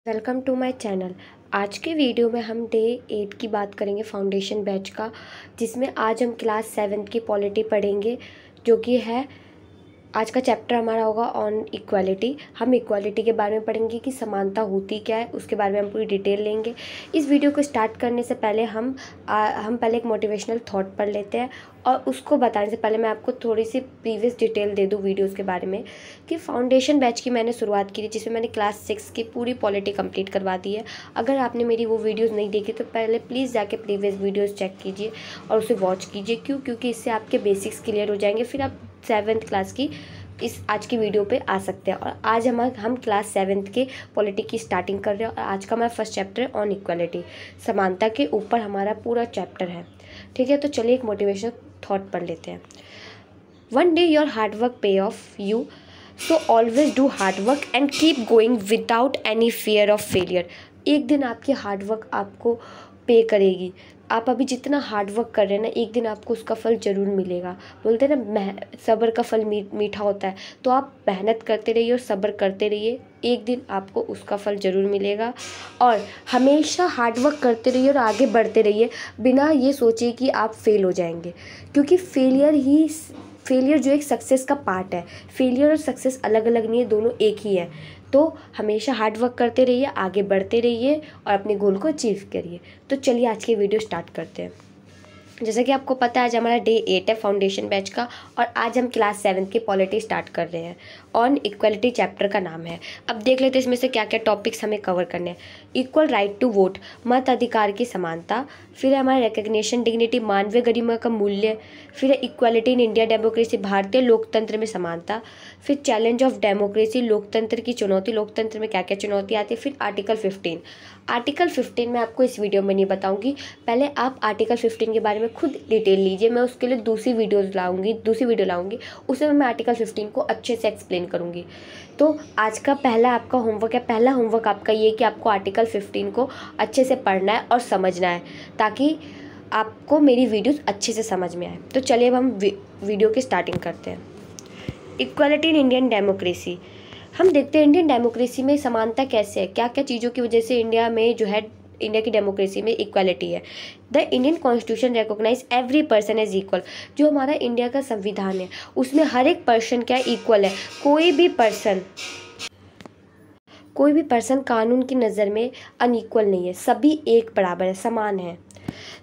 Welcome to my channel. आज के video में हम डे 8 की बात करेंगे फाउंडेशन बैच का, जिसमें आज हम क्लास 7 की पॉलिटी पढ़ेंगे, जो कि है आज का चैप्टर हमारा होगा ऑन इक्वालिटी। हम इक्वालिटी के बारे में पढ़ेंगे कि समानता होती क्या है, उसके बारे में हम पूरी डिटेल लेंगे। इस वीडियो को स्टार्ट करने से पहले हम पहले एक मोटिवेशनल थॉट पढ़ लेते हैं, और उसको बताने से पहले मैं आपको थोड़ी सी प्रीवियस डिटेल दे दूँ वीडियोस के बारे में कि फाउंडेशन बैच की मैंने शुरुआत की थी, जिसमें मैंने क्लास 6 की पूरी पॉलिटी कंप्लीट करवा दी है। अगर आपने मेरी वो वीडियोस नहीं देखी तो पहले प्लीज़ जाके प्रीवियस वीडियोस चेक कीजिए और उसे वॉच कीजिए। क्योंकि इससे आपके बेसिक्स क्लियर हो जाएंगे, फिर आप 7th क्लास की इस आज की वीडियो पे आ सकते हैं। और आज हम क्लास 7th के पॉलिटी की स्टार्टिंग कर रहे हैं, और आज का हमारा फर्स्ट चैप्टर है ऑन इक्वालिटी। समानता के ऊपर हमारा पूरा चैप्टर है, ठीक है। तो चलिए एक मोटिवेशनल थॉट पढ़ लेते हैं। One day your hard work pay off you, so always do hard work and keep going without any fear of failure. एक दिन आपकी हार्ड वर्क आपको पे करेगी। आप अभी जितना हार्ड वर्क कर रहे हैं ना, एक दिन आपको उसका फल ज़रूर मिलेगा। बोलते हैं ना, सब्र का फल मीठा होता है। तो आप मेहनत करते रहिए और सब्र करते रहिए, एक दिन आपको उसका फल ज़रूर मिलेगा। और हमेशा हार्ड वर्क करते रहिए और आगे बढ़ते रहिए, बिना ये सोचे कि आप फेल हो जाएंगे, क्योंकि फेलियर जो एक सक्सेस का पार्ट है। फेलियर और सक्सेस अलग अलग नहीं है, दोनों एक ही है। तो हमेशा हार्ड वर्क करते रहिए, आगे बढ़ते रहिए और अपने गोल को अचीव करिए। तो चलिए आज की वीडियो स्टार्ट करते हैं। जैसा कि आपको पता है, आज हमारा डे 8 है फाउंडेशन बैच का, और आज हम क्लास 7 की पॉलिटी स्टार्ट कर रहे हैं। ऑन इक्वलिटी चैप्टर का नाम है। अब देख लेते हैं इसमें से क्या क्या टॉपिक्स हमें कवर करने हैं। इक्वल राइट टू वोट, मत अधिकार की समानता। फिर है हमारा रिकग्निशन डिग्निटी, मानवीय गरिमा का मूल्य। फिर है इक्वालिटी इन इंडिया डेमोक्रेसी, भारतीय लोकतंत्र में समानता। फिर चैलेंज ऑफ डेमोक्रेसी, लोकतंत्र की चुनौती, लोकतंत्र में क्या क्या चुनौती आती है। फिर आर्टिकल 15 मैं आपको इस वीडियो में नहीं बताऊंगी, पहले आप आर्टिकल 15 के बारे में खुद डिटेल लीजिए। मैं उसके लिए दूसरी वीडियो लाऊंगी, उसमें मैं आर्टिकल 15 को अच्छे से एक्सप्लेन करूंगी। तो आज का पहला आपका होमवर्क है, पहला होमवर्क आपका ये कि आपको आर्टिकल 15 को अच्छे से पढ़ना है और समझना है, ताकि आपको मेरी वीडियोस अच्छे से समझ में आए। तो चलिए अब हम वीडियो की स्टार्टिंग करते हैं। Equality in Indian democracy. हम देखते हैं इंडियन डेमोक्रेसी में समानता कैसे है, क्या क्या चीज़ों की वजह से इंडिया में जो है, इंडिया की डेमोक्रेसी में इक्वालिटी है। The Indian constitution recognise every person as equal. जो हमारा इंडिया का संविधान है, उसमें हर एक पर्सन क्या इक्वल है। कोई भी पर्सन कानून की नज़र में अनइक्वल नहीं है, सभी एक बराबर है, समान है।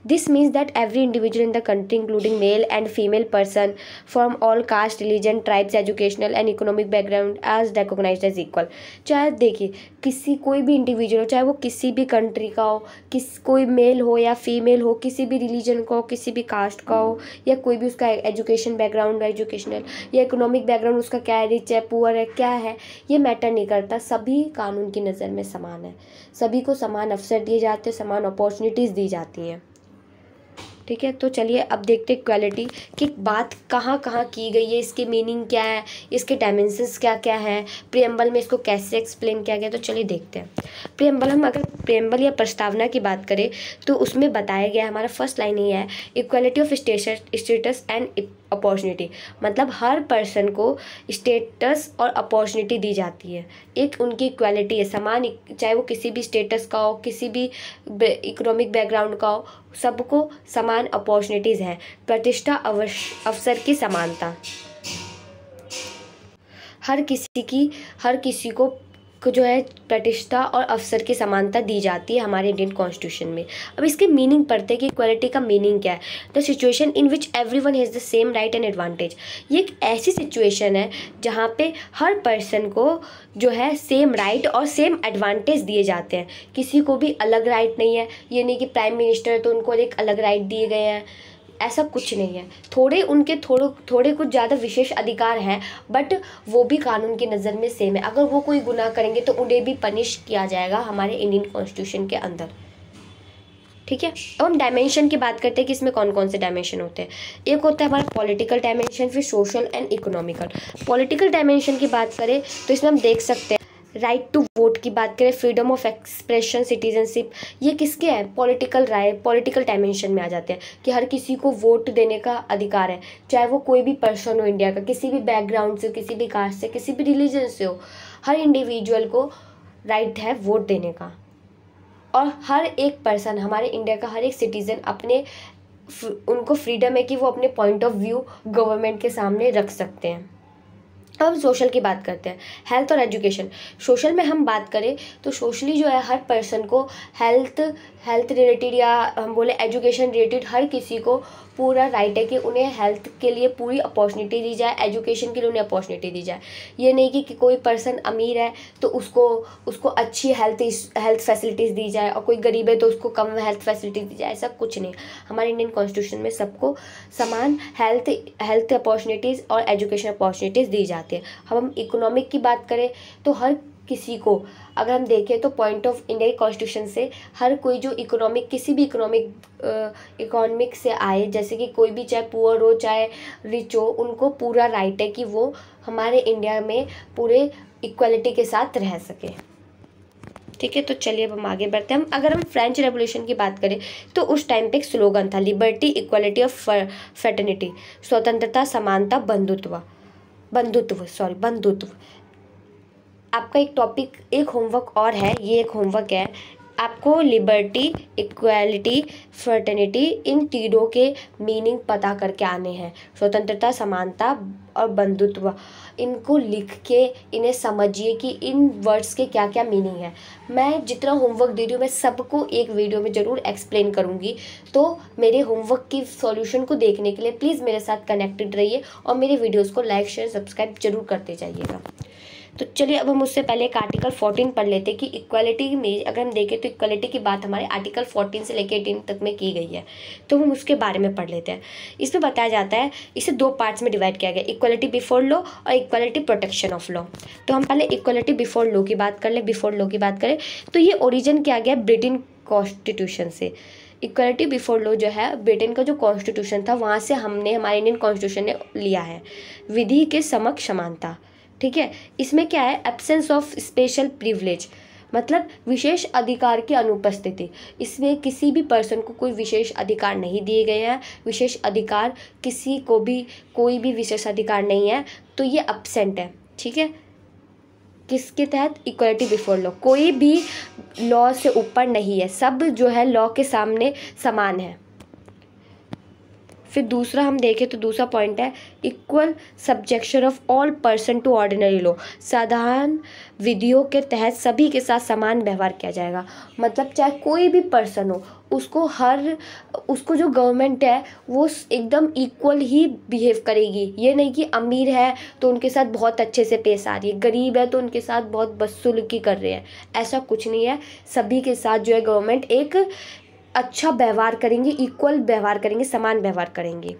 This means that every individual in the country, including male and female person from all caste, religion, tribes, educational and economic background, as recognized as equal। चाहे देखिए कोई भी इंडिविजुअल हो, चाहे वो किसी भी कंट्री का हो, कोई मेल हो या फीमेल हो, किसी भी रिलीजन का हो, किसी भी कास्ट का हो, या कोई भी उसका एजुकेशन बैकग्राउंड है, एजुकेशनल या इकोनॉमिक बैकग्राउंड उसका क्या है, रिच है, पुअर है, क्या है, ये मैटर नहीं करता। सभी कानून की नज़र में समान है, सभी को समान अवसर दिए जाते हैं, समान अपॉर्चुनिटीज़ दी जाती हैं, ठीक है। तो चलिए अब देखते हैं इक्वालिटी की बात कहाँ कहाँ की गई है, इसकी मीनिंग क्या है, इसके डायमेंशंस क्या क्या है, प्रियम्बल में इसको कैसे एक्सप्लेन किया गया। तो चलिए देखते हैं प्रियम्बल। हम अगर प्रियम्बल या प्रस्तावना की बात करें तो उसमें बताया गया, हमारा फर्स्ट लाइन ये है, equality of status and opportunity. मतलब हर पर्सन को स्टेटस और अपॉर्चुनिटी दी जाती है, एक उनकी इक्वालिटी है, समान, चाहे वो किसी भी स्टेटस का हो, किसी भी इकोनॉमिक बैकग्राउंड का हो, सबको समान अपॉर्चुनिटीज़ हैं। प्रतिष्ठा अवसर की समानता, हर किसी को जो है प्रतिष्ठा और अवसर की समानता दी जाती है हमारे इंडियन कॉन्स्टिट्यूशन में। अब इसके मीनिंग पढ़ते हैं कि इक्वालिटी का मीनिंग क्या है। The situation in which everyone has the same right and advantage. ये एक ऐसी सिचुएशन है जहाँ पे हर पर्सन को जो है सेम राइट और सेम एडवांटेज दिए जाते हैं, किसी को भी अलग राइट नहीं है। ये नहीं कि प्राइम मिनिस्टर तो उनको एक अलग राइट दिए गए हैं, ऐसा कुछ नहीं है। थोड़े कुछ ज़्यादा विशेष अधिकार हैं, बट वो भी कानून की नज़र में सेम है। अगर वो कोई गुनाह करेंगे तो उन्हें भी पनिश किया जाएगा हमारे इंडियन कॉन्स्टिट्यूशन के अंदर, ठीक है। अब हम डायमेंशन की बात करते हैं कि इसमें कौन कौन से डायमेंशन होते हैं। एक होता है हमारा पॉलिटिकल डायमेंशन, फिर social and economical. Political dimension की बात करें तो इसमें हम देख सकते हैं राइट टू वोट की बात करें, फ्रीडम ऑफ एक्सप्रेशन, सिटीजनशिप, ये किसके हैं, पॉलिटिकल डायमेंशन में आ जाते हैं कि हर किसी को वोट देने का अधिकार है, चाहे वो कोई भी पर्सन हो इंडिया का, किसी भी बैकग्राउंड से, किसी भी कास्ट से, किसी भी रिलीजन से हो। हर इंडिविजुअल को राइट है वोट देने का। और हर एक पर्सन, हमारे इंडिया का हर एक सिटीज़न अपने उनको फ्रीडम है कि वो अपने पॉइंट ऑफ व्यू गवर्नमेंट के सामने रख सकते हैं। अब हम सोशल की बात करते हैं, हेल्थ और एजुकेशन। सोशल में हम बात करें तो सोशली जो है हर पर्सन को हेल्थ रिलेटेड या हम बोले एजुकेशन रिलेटेड हर किसी को पूरा राइट है कि उन्हें हेल्थ के लिए पूरी अपॉर्चुनिटी दी जाए, एजुकेशन के लिए उन्हें अपॉर्चुनिटी दी जाए। ये नहीं कि कोई पर्सन अमीर है तो उसको अच्छी हेल्थ फैसिलिटीज़ दी जाए और कोई गरीब है तो उसको कम हेल्थ फैसिलिटीज़ दी जाए, ऐसा कुछ नहीं। हमारे इंडियन कॉन्स्टिट्यूशन में सबको समान हेल्थ अपॉर्चुनिटीज़ और एजुकेशन अपॉर्चुनिटीज़ दी जाती है। हम इकोनॉमिक की बात करें तो हर किसी को, अगर हम देखें तो पॉइंट ऑफ इंडिया कॉन्स्टिट्यूशन से हर कोई जो किसी भी इकोनॉमिक से आए, जैसे कि कोई भी चाहे पुअर हो चाहे रिच हो, उनको पूरा राइट है कि वो हमारे इंडिया में पूरे इक्वालिटी के साथ रह सके। ठीक है, तो चलिए अब हम आगे बढ़ते हैं। अगर हम फ्रेंच रेवोल्यूशन की बात करें तो उस टाइम पे एक स्लोगन था, लिबर्टी इक्वालिटी और फ्रेटर्निटी, स्वतंत्रता समानता बंधुत्व। आपका एक होमवर्क और है, ये एक होमवर्क है, आपको लिबर्टी इक्वालिटी फ्रेटर्निटी इन तीनों के मीनिंग पता करके आने हैं। स्वतंत्रता समानता और बंधुत्व, इनको लिख के इन्हें समझिए कि इन वर्ड्स के क्या क्या मीनिंग है। मैं जितना होमवर्क दे रही हूँ मैं सबको एक वीडियो में ज़रूर एक्सप्लेन करूँगी, तो मेरे होमवर्क की सॉल्यूशन को देखने के लिए प्लीज़ मेरे साथ कनेक्टेड रहिए और मेरे वीडियोज़ को लाइक शेयर सब्सक्राइब जरूर करते जाइएगा। तो चलिए अब हम उससे पहले एक आर्टिकल 14 पढ़ लेते हैं कि इक्वालिटी में अगर हम देखें तो इक्वालिटी की बात हमारे आर्टिकल 14 से लेकर 18 तक में की गई है, तो हम उसके बारे में पढ़ लेते हैं। इसमें बताया जाता है, इसे 2 पार्ट्स में डिवाइड किया गया, इक्वालिटी बिफोर लॉ और इक्वालिटी प्रोटेक्शन ऑफ लॉ। तो हम पहले इक्वालिटी बिफोर लॉ की बात कर ले। बिफोर लॉ की बात करें तो ये ओरिजिन किया गया ब्रिटेन कॉन्स्टिट्यूशन से। इक्वालिटी बिफोर लॉ जो है ब्रिटेन का जो कॉन्स्टिट्यूशन था वहाँ से हमारे इंडियन कॉन्स्टिट्यूशन ने लिया है। विधि के समक्ष समानता, ठीक है। इसमें क्या है, एब्सेंस ऑफ स्पेशल प्रिविलेज, मतलब विशेष अधिकार की अनुपस्थिति। इसमें किसी भी पर्सन को कोई विशेष अधिकार नहीं दिए गए हैं, विशेष अधिकार किसी को भी कोई भी विशेष अधिकार नहीं है, तो ये एब्सेंट है। ठीक है, किसके तहत, इक्वालिटी बिफोर लॉ, कोई भी लॉ से ऊपर नहीं है, सब जो है लॉ के सामने समान है। फिर दूसरा हम देखें तो दूसरा पॉइंट है equal subjection of all person to ordinary law, साधारण विधियों के तहत सभी के साथ समान व्यवहार किया जाएगा। मतलब चाहे कोई भी पर्सन हो, उसको जो गवर्नमेंट है वो एकदम इक्वल ही बिहेव करेगी। ये नहीं कि अमीर है तो उनके साथ बहुत अच्छे से पेश आ रही है, गरीब है तो उनके साथ बहुत बदसलूकी कर रहे हैं, ऐसा कुछ नहीं है। सभी के साथ जो है गवर्नमेंट एक अच्छा व्यवहार करेंगे, इक्वल व्यवहार करेंगे, समान व्यवहार करेंगे।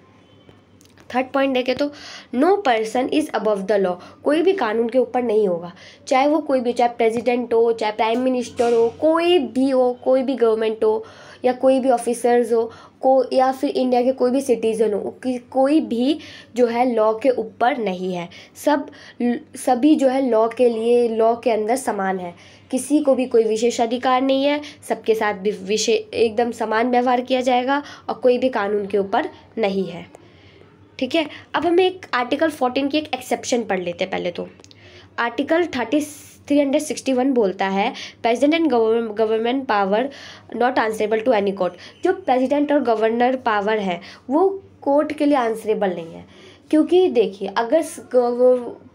थर्ड पॉइंट देखें तो no person is above the law, कोई भी कानून के ऊपर नहीं होगा, चाहे वो कोई भी, चाहे प्रेसिडेंट हो, चाहे प्राइम मिनिस्टर हो, कोई भी हो, कोई भी गवर्नमेंट हो या कोई भी ऑफिसर्स हो, या फिर इंडिया के कोई भी सिटीज़न हो, कोई भी जो है लॉ के ऊपर नहीं है। सभी जो है लॉ के अंदर समान है, किसी को भी कोई विशेष अधिकार नहीं है, सबके साथ भी एकदम समान व्यवहार किया जाएगा और कोई भी कानून के ऊपर नहीं है। ठीक है, अब हम एक आर्टिकल 14 की एक एक्सेप्शन पढ़ लेते हैं। पहले तो आर्टिकल 361 बोलता है president and government power not answerable to any court. जो प्रेसिडेंट और गवर्नर पावर है वो कोर्ट के लिए आंसरेबल नहीं है, क्योंकि देखिए अगर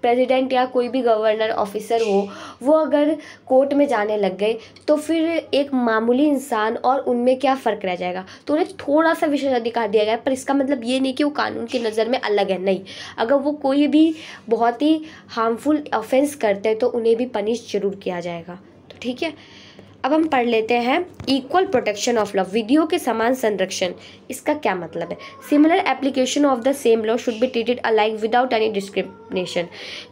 प्रेसिडेंट या कोई भी गवर्नर ऑफिसर हो वो अगर कोर्ट में जाने लग गए तो फिर एक मामूली इंसान और उनमें क्या फ़र्क रह जाएगा। तो उन्हें थोड़ा सा विशेष अधिकार दिया गया, पर इसका मतलब ये नहीं कि वो कानून की नज़र में अलग है, नहीं। अगर वो कोई भी बहुत ही हार्मफुल ऑफेंस करते हैं तो उन्हें भी पनिश जरूर किया जाएगा। तो ठीक है, अब हम पढ़ लेते हैं इक्वल प्रोटेक्शन ऑफ लॉ, विधियों के समान संरक्षण। इसका क्या मतलब है, similar application of the same law should be treated alike without any discrimination.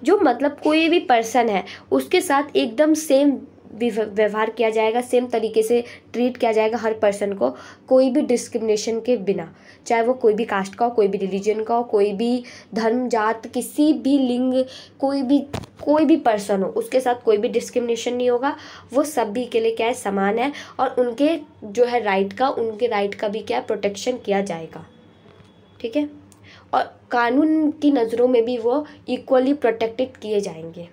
जो मतलब कोई भी पर्सन है उसके साथ एकदम सेम व्यवहार किया जाएगा, सेम तरीके से ट्रीट किया जाएगा हर पर्सन को, कोई भी डिस्क्रिमिनेशन के बिना, चाहे वो कोई भी कास्ट का हो, कोई भी रिलीजन का हो, कोई भी धर्म जात, किसी भी लिंग, कोई भी पर्सन हो, उसके साथ कोई भी डिस्क्रिमिनेशन नहीं होगा। वो सभी के लिए क्या है, समान है और उनके जो है उनके राइट का भी क्या है, प्रोटेक्शन किया जाएगा। ठीक है, और कानून की नज़रों में भी वो इक्वली प्रोटेक्टेड किए जाएंगे।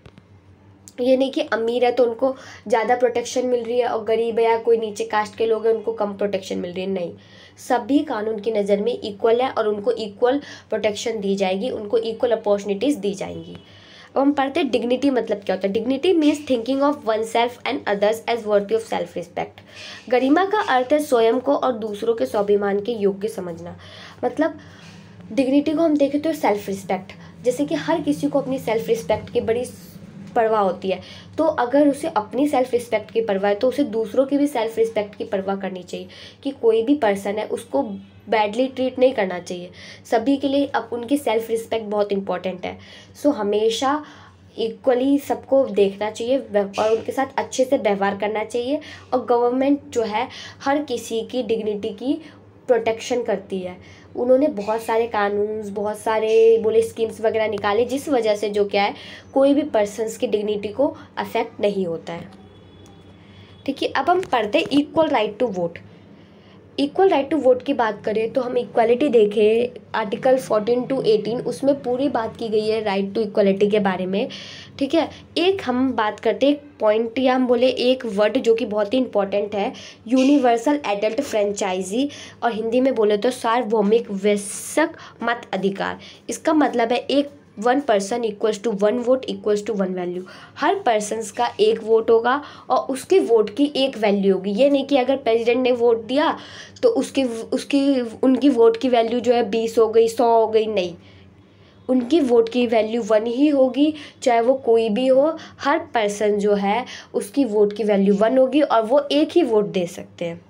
ये नहीं कि अमीर है तो उनको ज़्यादा प्रोटेक्शन मिल रही है और गरीब है या कोई नीचे कास्ट के लोग हैं उनको कम प्रोटेक्शन मिल रही है, नहीं। सभी कानून की नज़र में इक्वल है और उनको इक्वल प्रोटेक्शन दी जाएगी, उनको इक्वल अपॉर्चुनिटीज़ दी जाएंगी। अब हम पढ़ते हैं डिग्निटी मतलब क्या होता है। Dignity means thinking of oneself and others as worthy of self respect. गरिमा का अर्थ है स्वयं को और दूसरों के स्वाभिमान के योग्य समझना। मतलब डिग्निटी को हम देखें तो सेल्फ रिस्पेक्ट, जैसे कि हर किसी को अपनी सेल्फ रिस्पेक्ट की बड़ी परवाह होती है, तो अगर उसे अपनी सेल्फ रिस्पेक्ट की परवाह है तो उसे दूसरों की भी सेल्फ रिस्पेक्ट की परवाह करनी चाहिए, कि कोई भी पर्सन है उसको बैडली ट्रीट नहीं करना चाहिए। सभी के लिए अब उनकी सेल्फ रिस्पेक्ट बहुत इंपॉर्टेंट है। सो हमेशा इक्वली सबको देखना चाहिए और उनके साथ अच्छे से व्यवहार करना चाहिए। और गवर्नमेंट जो है हर किसी की डिग्निटी की प्रोटेक्शन करती है। उन्होंने बहुत सारे कानून, बहुत सारे बोले स्कीम्स वगैरह निकाले, जिस वजह से जो क्या है कोई भी पर्सन्स की डिग्निटी को अफेक्ट नहीं होता है। ठीक है, अब हम पढ़ते equal right to vote. Equal right to vote की बात करें तो हम इक्वालिटी देखें आर्टिकल 14 to 18, उसमें पूरी बात की गई है राइट टू इक्वालिटी के बारे में। ठीक है, एक हम बात करते एक पॉइंट या हम बोले एक वर्ड जो कि बहुत ही इंपॉर्टेंट है, यूनिवर्सल एडल्ट फ्रेंचाइजी, और हिंदी में बोले तो सार्वभौमिक वयस्क मत अधिकार। इसका मतलब है एक one person equals to one vote equals to one value. हर पर्सन्स का एक वोट होगा और उसके वोट की एक वैल्यू होगी। ये नहीं कि अगर प्रेसिडेंट ने वोट दिया तो उनकी वोट की वैल्यू जो है 20 हो गई, 100 हो गई, नहीं। उनकी वोट की वैल्यू 1 ही होगी, चाहे वो कोई भी हो। हर पर्सन जो है उसकी वोट की वैल्यू 1 होगी और वो एक ही वोट दे सकते हैं।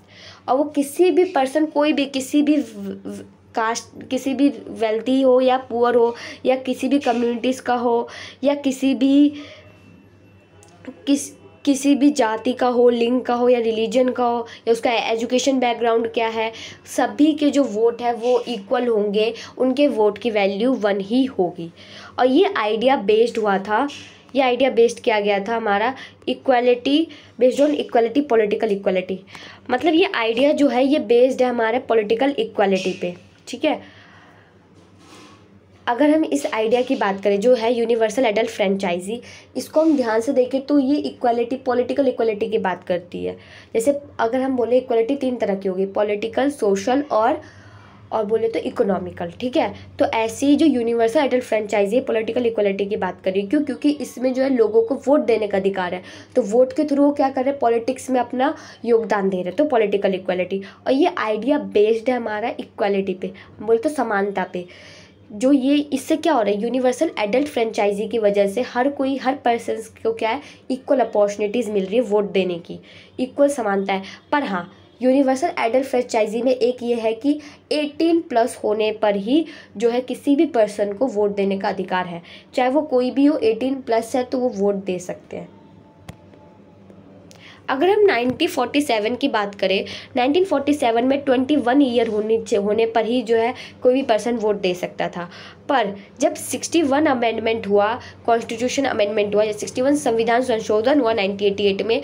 और वो किसी भी पर्सन, कोई भी किसी भी कास्ट, किसी भी वेल्थी हो या पुअर हो या किसी भी कम्युनिटीज़ का हो या किसी भी जाति का हो, लिंग का हो या रिलीजन का हो या उसका एजुकेशन बैकग्राउंड क्या है, सभी के जो वोट है वो इक्वल होंगे, उनके वोट की वैल्यू 1 ही होगी। और ये आइडिया बेस्ड किया गया था हमारा equality, based on equality, political equality. मतलब ये आइडिया जो है ये बेस्ड है हमारे पॉलिटिकल इक्वालिटी पे। ठीक है, अगर हम इस आइडिया की बात करें जो है यूनिवर्सल एडल्ट फ्रेंचाइजी, इसको हम ध्यान से देखें तो ये इक्वालिटी, पॉलिटिकल इक्वालिटी की बात करती है। जैसे अगर हम बोले इक्वालिटी 3 तरह की होगी, पॉलिटिकल, सोशल और बोले तो इकोनॉमिकल। ठीक है, तो ऐसी जो universal adult franchise political equality की बात करी, क्यों? क्योंकि इसमें जो है लोगों को वोट देने का अधिकार है, तो वोट के थ्रू वो क्या कर रहे हैं, पॉलिटिक्स में अपना योगदान दे रहे हैं, तो पॉलिटिकल इक्वालिटी। और ये आइडिया बेस्ड है हमारा इक्वालिटी पे, बोले तो समानता पे। जो ये इससे क्या हो रहा है, यूनिवर्सल एडल्ट फ्रेंचाइजी की वजह से हर पर्सन को क्या है, इक्वल अपॉर्चुनिटीज़ मिल रही है वोट देने की, इक्वल समानता है। पर हाँ, यूनिवर्सल एडल्ट फ्रेंचाइजी में एक ये है कि 18+ होने पर ही जो है किसी भी पर्सन को वोट देने का अधिकार है, चाहे वो कोई भी हो, 18+ है तो वो वोट दे सकते हैं। अगर हम 1947 की बात करें, 1947 में 21 ईयर होने पर ही जो है कोई भी पर्सन वोट दे सकता था। पर जब 61 अमेंडमेंट हुआ, कॉन्स्टिट्यूशन अमेंडमेंट हुआ, या 61 संविधान संशोधन हुआ 1988 में,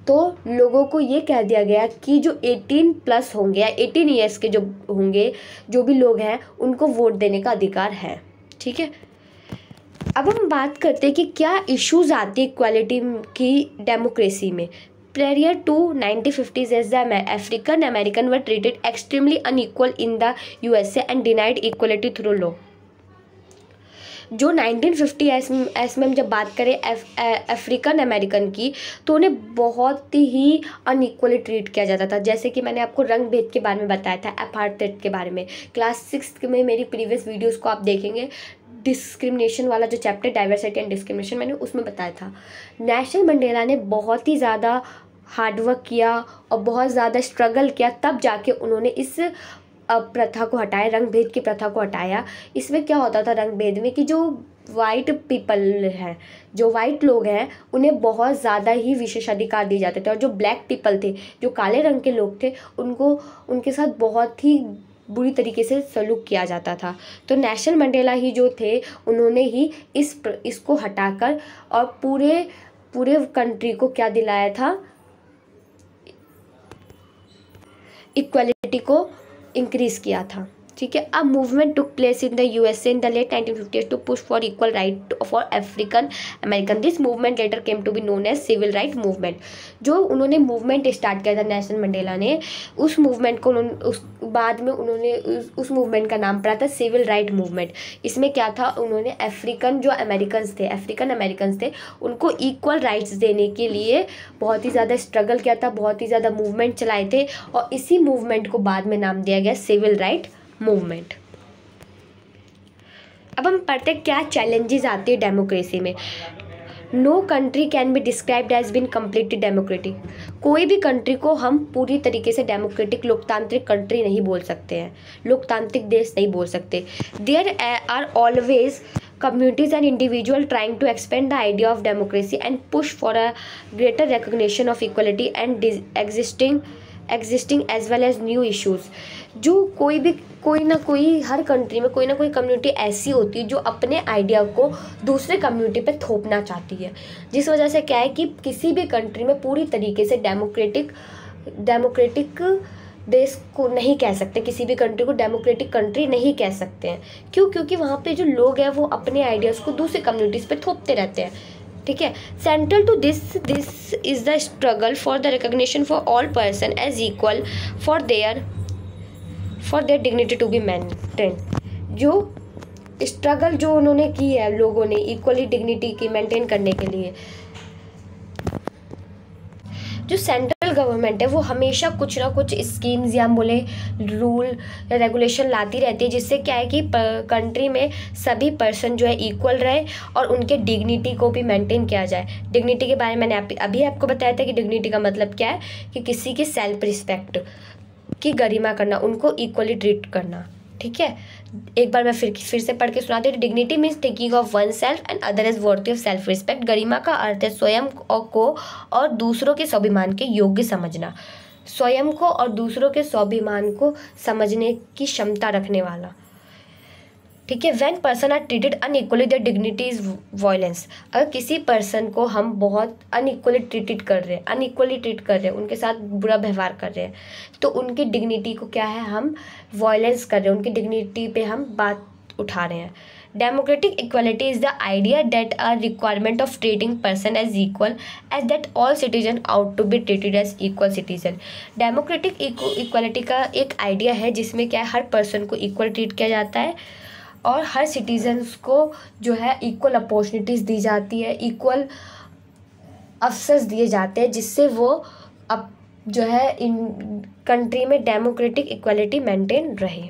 तो लोगों को ये कह दिया गया कि जो 18+ होंगे या 18 ईयर्स के जो होंगे, जो भी लोग हैं, उनको वोट देने का अधिकार है। ठीक है, अब हम बात करते हैं कि क्या इश्यूज आती है इक्वालिटी की डेमोक्रेसी में। Prior to 1950s, as the African American were treated extremely unequal in the USA and denied equality through law. जो 1950 में हम जब बात करें अफ्रीकन अमेरिकन की, तो उन्हें बहुत ही अनइक्वली ट्रीट किया जाता था। जैसे कि मैंने आपको रंग भेद के बारे में बताया था, अपार्थाइड के बारे में, क्लास 6 में मेरी प्रीवियस वीडियोस को आप देखेंगे, डिस्क्रिमिनेशन वाला जो चैप्टर डाइवर्सिटी एंड डिस्क्रिमिनेशन, मैंने उसमें बताया था। नेल्सन मंडेला ने बहुत ही ज़्यादा हार्डवर्क किया और बहुत ज़्यादा स्ट्रगल किया, तब जाके उन्होंने इस प्रथा को हटाया, रंग भेद की प्रथा को हटाया। इसमें क्या होता था रंग भेद में, कि जो वाइट पीपल हैं, जो वाइट लोग हैं, उन्हें बहुत ज़्यादा ही विशेषाधिकार दिए जाते थे, और जो ब्लैक पीपल थे, जो काले रंग के लोग थे, उनके साथ बहुत ही बुरी तरीके से सलूक किया जाता था। तो नेल्सन मंडेला ही जो थे, उन्होंने ही इसको हटाकर और पूरे कंट्री को क्या दिलाया था, इक्वालिटी को इंक्रीज़ किया था। ठीक है। A movement took place in the USA in the late 1950s to push for equal right for African American. This movement later came to be known as civil right movement. जो उन्होंने movement start किया था Nelson Mandela ने, उस movement को उस बाद में उन्होंने उस मूवमेंट का नाम पड़ा था सिविल राइट मूवमेंट। इसमें क्या था, उन्होंने अफ्रीकन अमेरिकन थे उनको इक्वल राइट्स देने के लिए बहुत ही ज़्यादा स्ट्रगल किया था, बहुत ही ज़्यादा मूवमेंट चलाए थे, और इसी मूवमेंट को बाद में नाम दिया गया सिविल राइट मूवमेंट। अब हम पढ़ते हैं क्या चैलेंजेस आती है डेमोक्रेसी में। No country can be described as been completely democratic. कोई भी कंट्री को हम पूरी तरीके से डेमोक्रेटिक लोकतांत्रिक कंट्री नहीं बोल सकते हैं, लोकतांत्रिक देश नहीं बोल सकते। There are always communities and individuals trying to expand the idea of democracy and push for a greater recognition of equality and existing as well as new issues। जो कोई ना कोई हर कंट्री में कोई ना कोई कम्युनिटी ऐसी होती है जो अपने आइडिया को दूसरे कम्युनिटी पे थोपना चाहती है, जिस वजह से क्या है कि किसी भी कंट्री में पूरी तरीके से डेमोक्रेटिक देश को नहीं कह सकते, किसी भी कंट्री को डेमोक्रेटिक कंट्री नहीं कह सकते हैं। क्यों? क्योंकि वहाँ पे जो लोग हैं वो अपने आइडियाज़ को दूसरे कम्युनिटीज़ पे थोपते रहते हैं। ठीक है। Central to this is the struggle for the recognition for all person as equal for their dignity to be maintain. जो स्ट्रगल जो उन्होंने की है लोगों ने इक्वली डिग्निटी की मेंटेन करने के लिए, जो सेंट्रल गवर्नमेंट है वो हमेशा कुछ ना कुछ स्कीम्स या बोले रूल या रेगुलेशन लाती रहती है, जिससे क्या है कि कंट्री में सभी पर्सन जो है इक्वल रहे और उनके डिग्निटी को भी मेंटेन किया जाए। डिग्निटी के बारे में मैंने अभी आपको बताया था कि डिग्निटी का मतलब क्या है कि किसी की सेल्फ रिस्पेक्ट की गरिमा करना, उनको इक्वली ट्रीट करना। ठीक है। एक बार मैं फिर से पढ़ के सुनाती हूँ। Dignity means taking of oneself and other is worth of self respect. गरिमा का अर्थ है स्वयं को और दूसरों के स्वाभिमान के योग्य समझना। स्वयं को और दूसरों के स्वाभिमान को समझने की क्षमता रखने वाला। ठीक है। When person are treated unequally their dignity is violence. अगर किसी पर्सन को हम बहुत अनइक्वली ट्रीट कर रहे हैं, उनके साथ बुरा व्यवहार कर रहे हैं, तो उनकी डिग्निटी को क्या है, हम वायलेंस कर रहे हैं, उनकी डिग्निटी पे हम बात उठा रहे हैं। Democratic equality is the idea that our requirement of treating person as equal as that all citizen ought to be treated as equal citizen. Democratic equality का एक आइडिया है जिसमें क्या है, हर पर्सन को इक्वल ट्रीट किया जाता है और हर सिटीजन्स को जो है इक्वल अपॉर्चुनिटीज़ दी जाती है, इक्वल अवसर दिए जाते हैं, जिससे वो अब जो है इन कंट्री में डेमोक्रेटिक इक्वालिटी मेंटेन रहे।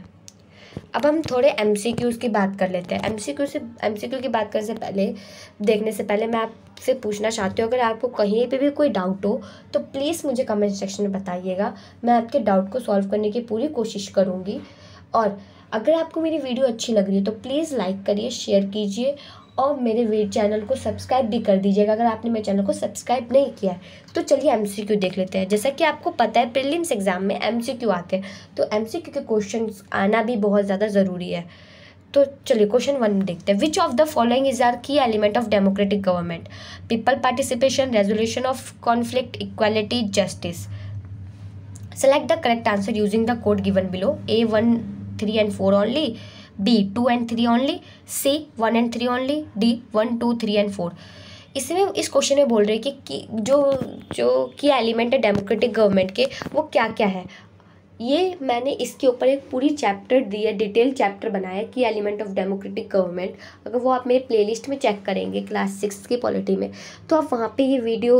अब हम थोड़े MCQs की बात कर लेते हैं। MCQ की बात देखने से पहले मैं आपसे पूछना चाहती हूँ, अगर आपको कहीं पे भी कोई डाउट हो तो प्लीज़ मुझे कमेंट सेक्शन में बताइएगा, मैं आपके डाउट को सॉल्व करने की पूरी कोशिश करूँगी। और अगर आपको मेरी वीडियो अच्छी लग रही है तो प्लीज़ लाइक करिए, शेयर कीजिए और मेरे चैनल को सब्सक्राइब भी कर दीजिएगा अगर आपने मेरे चैनल को सब्सक्राइब नहीं किया है। तो चलिए MCQ देख लेते हैं। जैसा कि आपको पता है प्रीलिम्स एग्जाम में MCQ आते हैं, तो MCQ के क्वेश्चंस आना भी बहुत ज़्यादा ज़रूरी है। तो चलिए क्वेश्चन 1 देखते हैं। Which of the following is are key element of democratic government? People participation, resolution of conflict, equality, justice. Select the correct answer using the code given below. A 1, 3 and 4 only, B 2 and 3 only, C 1 and 3 only, D 1, 2, 3 and 4। इसमें इस question में बोल रहे हैं कि जो की element है डेमोक्रेटिक गवर्नमेंट के वो क्या क्या है। ये मैंने इसके ऊपर एक पूरी चैप्टर दी है, डिटेल चैप्टर बनाया है कि एलिमेंट ऑफ डेमोक्रेटिक गवर्नमेंट। अगर वो आप मेरे प्लेलिस्ट में चेक करेंगे क्लास 6 की पॉलिटी में, तो आप वहाँ पे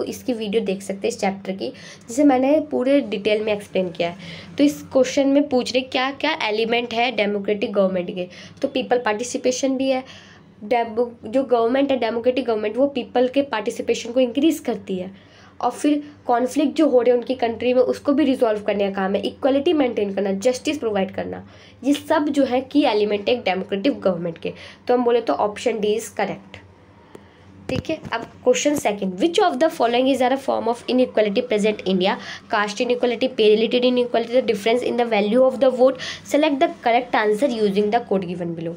इसकी वीडियो देख सकते हैं इस चैप्टर की, जिसे मैंने पूरे डिटेल में एक्सप्लेन किया है। तो इस क्वेश्चन में पूछ रहे क्या क्या एलिमेंट है डेमोक्रेटिक गवर्नमेंट के। तो पीपल पार्टिसिपेशन भी है। जो गवर्नमेंट है डेमोक्रेटिक गवर्नमेंट, वो पीपल के पार्टिसिपेशन को इंक्रीज़ करती है। और फिर कॉन्फ्लिक्ट जो हो रहे हैं उनकी कंट्री में उसको भी रिजॉल्व करने का काम है। इक्वालिटी मेंटेन करना, जस्टिस प्रोवाइड करना, ये सब जो है की एलिमेंट है एक डेमोक्रेटिक गवर्नमेंट के। तो हम बोले तो ऑप्शन डी इज करेक्ट। ठीक है। अब question 2, which of the following is are a form of inequality present India? Caste inequality, pay related inequality, the difference in the value of the vote. Select the correct answer using the code given below.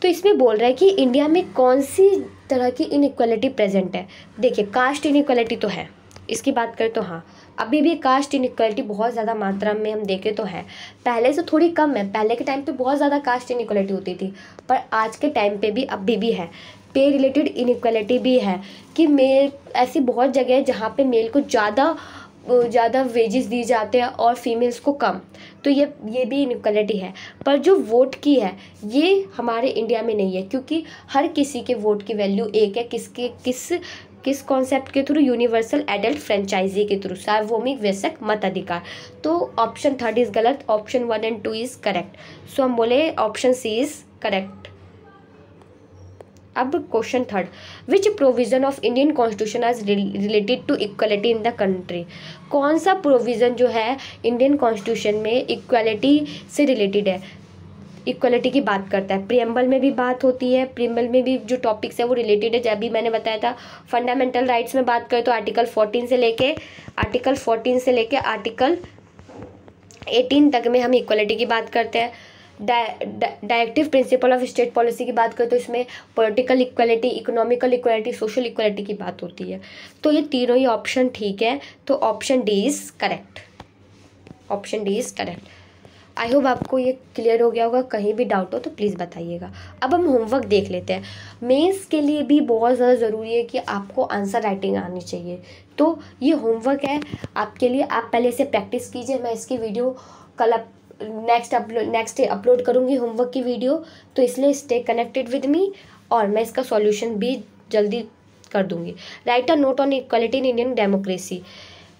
तो इसमें बोल रहा है कि India में कौन सी तरह की इनइक्वालिटी प्रेजेंट है। देखिए कास्ट इनइक्वालिटी तो है, इसकी बात करें तो हाँ, अभी भी कास्ट इनइक्वालिटी बहुत ज़्यादा मात्रा में हम देखें तो है, पहले से थोड़ी कम है। पहले के टाइम पे बहुत ज़्यादा कास्ट इनइक्वालिटी होती थी, पर आज के टाइम पे भी अभी भी है। पे रिलेटेड इनइक्वालिटी भी है कि मेल, ऐसी बहुत जगह है जहाँ पे मेल को ज़्यादा वेजेस दिए जाते हैं और फीमेल्स को कम, तो ये भी इनइक्वालिटी है। पर जो वोट की है ये हमारे इंडिया में नहीं है, क्योंकि हर किसी के वोट की वैल्यू एक है। किस कॉन्सेप्ट के थ्रू? यूनिवर्सल एडल्ट फ्रेंचाइजी के थ्रू, सार्वभौमिक वयस्क मताधिकार। तो ऑप्शन 3 इज गलत, option 1 and 2 is correct. So हम बोले ऑप्शन सी इज करेक्ट। अब question 3, which provision of Indian constitution is related to equality in the country? कौन सा प्रोविज़न जो है इंडियन कॉन्स्टिट्यूशन में इक्वलिटी से रिलेटेड है, इक्वलिटी की बात करता है? प्रियम्बल में भी बात होती है, प्रियम्बल में भी जो टॉपिक्स है वो रिलेटेड है। जब भी मैंने बताया था फंडामेंटल राइट्स में बात करें तो आर्टिकल 14 से लेके आर्टिकल 18 तक में हम इक्वलिटी की बात करते हैं। Directive principle of state policy की बात करें तो इसमें political equality, economical equality, social equality की बात होती है। तो ये तीनों ही ऑप्शन ठीक है, तो option D is correct. Option D is correct. I hope आपको ये क्लियर हो गया होगा। कहीं भी डाउट हो तो प्लीज़ बताइएगा। अब हम होमवर्क देख लेते हैं। मेंस के लिए भी बहुत ज़्यादा ज़रूरी है कि आपको आंसर राइटिंग आनी चाहिए, तो ये होमवर्क है आपके लिए। आप पहले से प्रैक्टिस कीजिए। मैं इसकी वीडियो कल नेक्स्ट डे अपलोड करूँगी होमवर्क की वीडियो, तो इसलिए स्टे कनेक्टेड विद मी, और मैं इसका सॉल्यूशन भी जल्दी कर दूँगी। Right a note on equality in Indian democracy.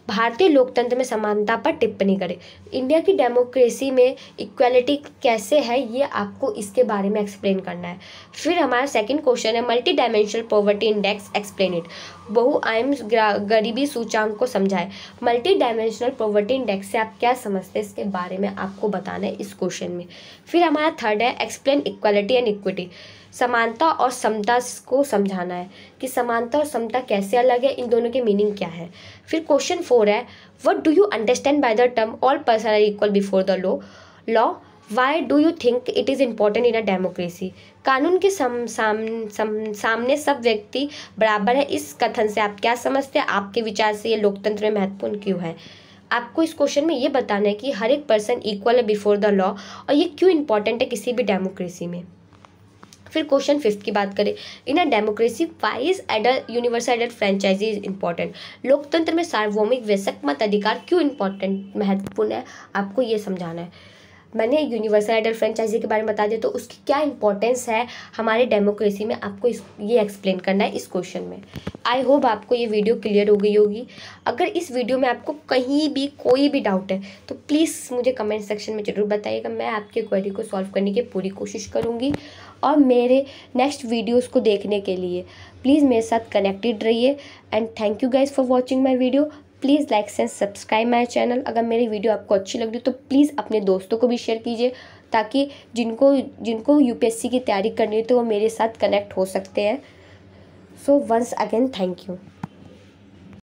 भारतीय लोकतंत्र में समानता पर टिप्पणी करें। इंडिया की डेमोक्रेसी में इक्वलिटी कैसे है ये आपको इसके बारे में एक्सप्लेन करना है। फिर हमारा सेकंड क्वेश्चन है multi dimensional poverty index, explain it. बहुआयाम गरीबी सूचांक को समझाएं। मल्टी डायमेंशनल पॉवर्टी इंडेक्स से आप क्या समझते हैं इसके बारे में आपको बताना है इस क्वेश्चन में। फिर हमारा थर्ड है एक्सप्लेन इक्वलिटी एंड इक्विटी। समानता और समता को समझाना है कि समानता और समता कैसे अलग है, इन दोनों के मीनिंग क्या है। फिर क्वेश्चन 4 है what do you understand by the term all person are equal before the law, why do you think it is important in a democracy. कानून के सामने सब व्यक्ति बराबर है, इस कथन से आप क्या समझते हैं, आपके विचार से ये लोकतंत्र में महत्वपूर्ण क्यों है। आपको इस क्वेश्चन में ये बताना है कि हर एक पर्सन इक्वल है बिफोर द लॉ, और ये क्यों इंपॉर्टेंट है किसी भी डेमोक्रेसी में। फिर क्वेश्चन 5 की बात करें, in a democracy why is universal adult franchise is important. लोकतंत्र में सार्वभौमिक वयस्क मताधिकार क्यों इंपॉर्टेंट, महत्वपूर्ण है, आपको ये समझाना है। मैंने यूनिवर्सल एडल्ट फ्रेंचाइजी के बारे में बता दिया, तो उसकी क्या इंपॉर्टेंस है हमारे डेमोक्रेसी में, आपको ये एक्सप्लेन करना है इस क्वेश्चन में। आई होप आपको ये वीडियो क्लियर हो गई होगी। अगर इस वीडियो में आपको कहीं भी कोई भी डाउट है तो प्लीज़ मुझे कमेंट सेक्शन में ज़रूर बताइएगा। मैं आपके क्वेरी को सॉल्व करने की पूरी कोशिश करूँगी। और मेरे नेक्स्ट वीडियोज़ को देखने के लिए प्लीज़ मेरे साथ कनेक्टेड रहिए। And thank you guys for watching my video. Please like and subscribe my channel. अगर मेरी वीडियो आपको अच्छी लग रही तो प्लीज़ अपने दोस्तों को भी शेयर कीजिए, ताकि जिनको यूपीएससी की तैयारी करनी है तो वो मेरे साथ कनेक्ट हो सकते हैं। So once again thank you.